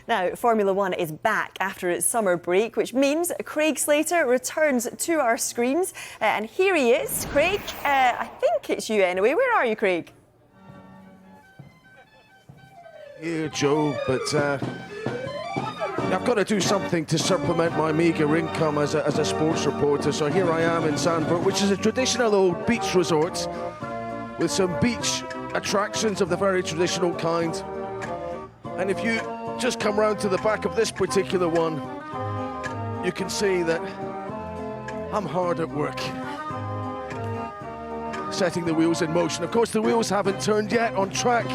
Now, Formula One is back after its summer break, which means Craig Slater returns to our screens. And here he is. Craig, I think it's you anyway. Where are you, Craig? Here, Joe, but I've got to do something to supplement my meagre income as a sports reporter. So here I am in Sandburg, which is a traditional old beach resort with some beach attractions of the very traditional kind. And if you just come round to the back of this particular one, you can see that I'm hard at work setting the wheels in motion. Of course, the wheels haven't turned yet on track,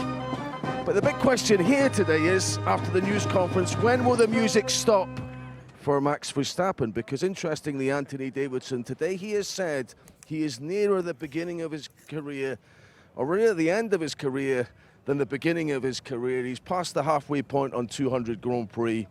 but the big question here today is, after the news conference, when will the music stop for Max Verstappen? Because interestingly, Anthony Davidson, today he has said he is nearer the beginning of his career, or near the end of his career, than the beginning of his career. He's past the halfway point on 200 Grand Prix.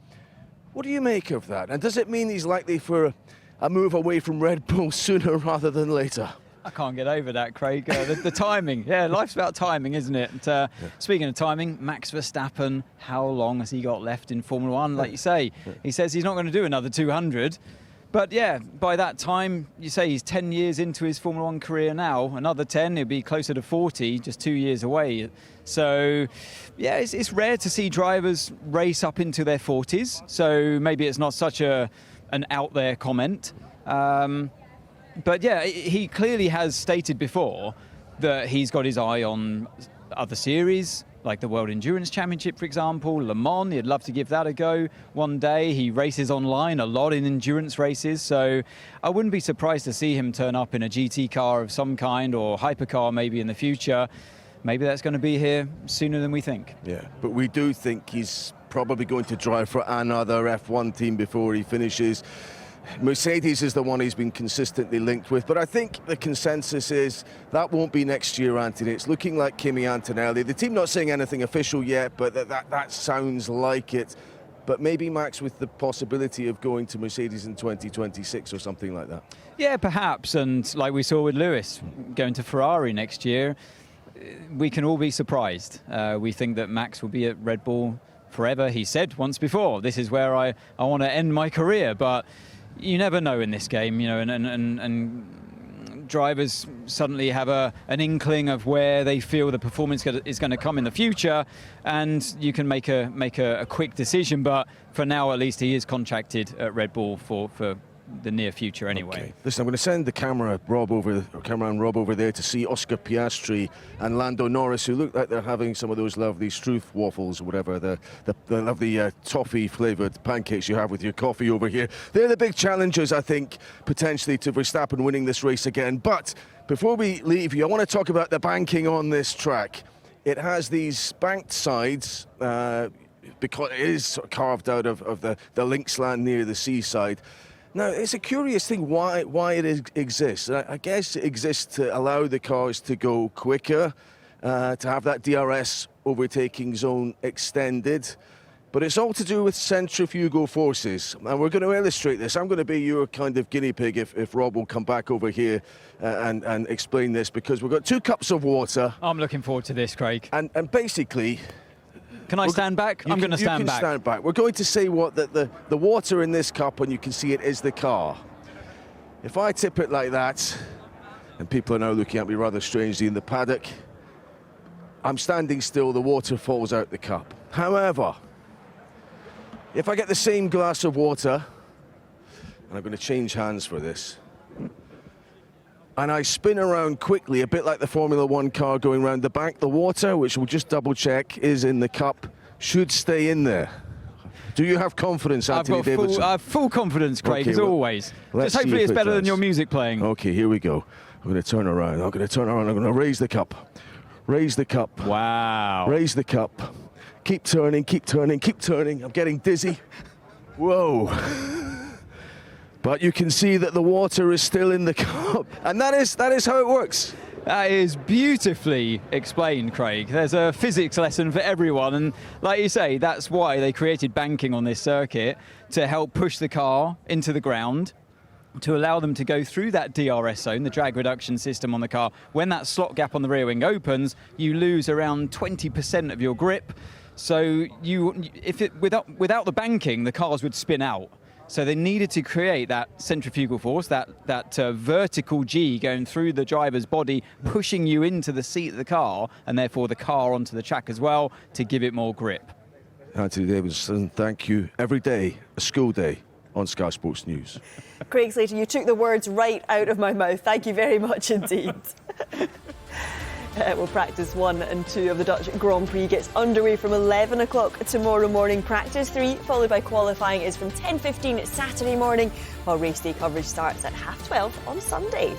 What do you make of that? And does it mean he's likely for a move away from Red Bull sooner rather than later? I can't get over that, Craig. The timing. Yeah, life's about timing, isn't it? And, speaking of timing, Max Verstappen, how long has he got left in Formula One? Like you say, he says he's not going to do another 200. But yeah, by that time, you say he's 10 years into his Formula One career now. Another 10, he'll be closer to 40, just 2 years away. So yeah, it's rare to see drivers race up into their 40s. So maybe it's not such an out there comment. But yeah, he clearly has stated before that he's got his eye on other series, like the World Endurance Championship, for example, Le Mans. He'd love to give that a go one day. He races online a lot in endurance races, so I wouldn't be surprised to see him turn up in a GT car of some kind, or hypercar maybe in the future. Maybe that's going to be here sooner than we think. Yeah, but we do think he's probably going to drive for another F1 team before he finishes. Mercedes is the one he's been consistently linked with, but I think the consensus is that won't be next year, Anthony. It's looking like Kimi Antonelli. The team not saying anything official yet, but that sounds like it. But maybe Max with the possibility of going to Mercedes in 2026 or something like that. Yeah, perhaps. And like we saw with Lewis going to Ferrari next year, we can all be surprised. We think that Max will be at Red Bull forever. He said once before, this is where I want to end my career, but you never know in this game, you know, and drivers suddenly have an inkling of where they feel the performance is going to come in the future, and you can make a quick decision. But for now, at least, he is contracted at Red Bull for the near future anyway. Okay. Listen, I'm going to send the cameraman Rob over there to see Oscar Piastri and Lando Norris, who look like they're having some of those lovely Struth waffles or whatever, the lovely toffee-flavoured pancakes you have with your coffee over here. They're the big challengers, I think, potentially to Verstappen winning this race again. But before we leave you, I want to talk about the banking on this track. It has these banked sides, because it is carved out of the links land near the seaside. Now, it's a curious thing why it exists. I guess it exists to allow the cars to go quicker, to have that DRS overtaking zone extended. But it's all to do with centrifugal forces. And we're going to illustrate this. I'm going to be your kind of guinea pig if Rob will come back over here and explain this, because we've got 2 cups of water. I'm looking forward to this, Craig. And basically... Can I stand back? I'm going to stand back. You can stand back. We're going to say what the water in this cup, and you can see it, is the car. If I tip it like that, and people are now looking at me rather strangely in the paddock, I'm standing still, the water falls out the cup. However, if I get the same glass of water, and I'm going to change hands for this, and I spin around quickly, a bit like the Formula One car going around the back, the water, which we'll just double check, is in the cup, should stay in there. Do you have confidence, Anthony Davidson? I have full confidence, Craig, okay, as always. Just hopefully it's better than your music playing. Okay, here we go. I'm going to turn around. I'm going to raise the cup. Raise the cup. Wow. Raise the cup. Keep turning, keep turning, keep turning. I'm getting dizzy. Whoa. But you can see that the water is still in the cup. And that is how it works. That is beautifully explained, Craig. There's a physics lesson for everyone. And like you say, that's why they created banking on this circuit, to help push the car into the ground, to allow them to go through that DRS zone, the drag reduction system on the car. When that slot gap on the rear wing opens, you lose around 20% of your grip. So without the banking, the cars would spin out. So they needed to create that centrifugal force, that vertical G going through the driver's body, pushing you into the seat of the car, and therefore the car onto the track as well, to give it more grip. Anthony Davidson, thank you. Every day, a school day on Sky Sports News. Craig Slater, you took the words right out of my mouth. Thank you very much indeed. Well, practice 1 and 2 of the Dutch Grand Prix gets underway from 11 o'clock tomorrow morning. Practice 3, followed by qualifying, is from 10:15 Saturday morning, while race day coverage starts at 12:30 on Sunday.